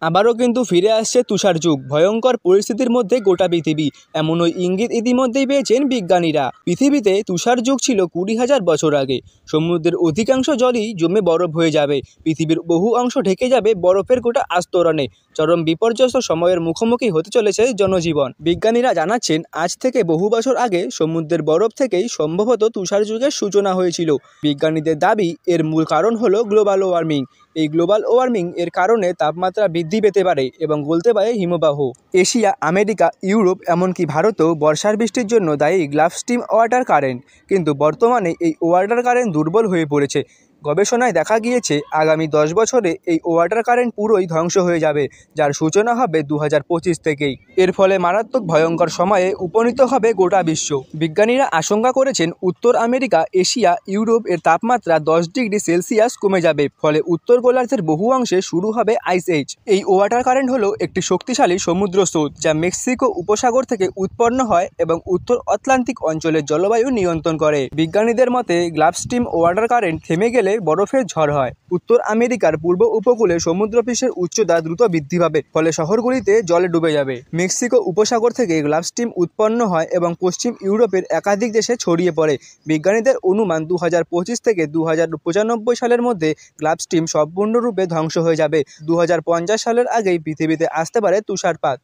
আবারও কিন্তু ফিরে আসছে তুষার যুগ। ভয়ঙ্কর পরিস্থিতির মধ্যে গোটা পৃথিবী, এমনই ইঙ্গিত ইতিমধ্যেই পেয়েছেন বিজ্ঞানীরা। পৃথিবীতে তুষার যুগ ছিল 20,000 বছর আগে। সমুদ্রের অধিকাংশ জলই জমে বরফ হয়ে যাবে, পৃথিবীর বহু অংশ ঢেকে যাবে বরফের গোটা আস্তরণে। চরম বিপর্যস্ত সময়ের মুখোমুখি হতে চলেছে জনজীবন। বিজ্ঞানীরা জানাচ্ছেন, আজ থেকে বহু বছর আগে সমুদ্রের বরফ থেকেই সম্ভবত তুষার যুগের সূচনা হয়েছিল। বিজ্ঞানীদের দাবি, এর মূল কারণ হলো গ্লোবাল ওয়ার্মিং। এই গ্লোবাল ওয়ার্মিং এর কারণে তাপমাত্রা বৃদ্ধি পেতে পারে এবং গলতে পারে হিমবাহ। এশিয়া, আমেরিকা, ইউরোপ, এমনকি ভারতেও বর্ষার বৃষ্টির জন্য দায়ী গ্লাফ স্ট্রিম ওয়াটার কারেন্ট। কিন্তু বর্তমানে এই ওয়াটার কারেন্ট দুর্বল হয়ে পড়েছে। গবেষণায় দেখা গিয়েছে, আগামী 10 বছরে এই ওয়াটার কারেন্ট পুরোই ধ্বংস হয়ে যাবে, যার সূচনা হবে 2025 থেকেই। এর ফলে মারাত্মক ভয়ঙ্কর সময়ে উপনীত হবে গোটা বিশ্ব। বিজ্ঞানীরা আশঙ্কা করেছেন, উত্তর আমেরিকা, এশিয়া, ইউরোপ এর তাপমাত্রা 10 ডিগ্রি সেলসিয়াস কমে যাবে। ফলে উত্তর গোলার্ধের বহু অংশে শুরু হবে আইস এজ। এই ওয়াটার কারেন্ট হলো একটি শক্তিশালী সমুদ্র স্রোত, যা মেক্সিকো উপসাগর থেকে উৎপন্ন হয় এবং উত্তর আটলান্টিক অঞ্চলের জলবায়ু নিয়ন্ত্রণ করে। বিজ্ঞানীদের মতে, গ্লাফ স্ট্রিম ওয়াটার কারেন্ট থেমে গেলে বরফের ঝড় হয়। উত্তর আমেরিকার পূর্ব উপকূলে সমুদ্রপৃষ্ঠের উচ্চতা দ্রুত বৃদ্ধি পাবে, ফলে শহরগুলিতে জলে ডুবে যাবে। মেক্সিকো উপসাগর থেকে গ্লাফ স্ট্রিম উৎপন্ন হয় এবং পশ্চিম ইউরোপের একাধিক দেশে ছড়িয়ে পড়ে। বিজ্ঞানীদের অনুমান, 2025 থেকে 2095 সালের মধ্যে গ্লাফ স্ট্রিম সম্পূর্ণরূপে ধ্বংস হয়ে যাবে। 2050 সালের আগেই পৃথিবীতে আসতে পারে তুষারপাত।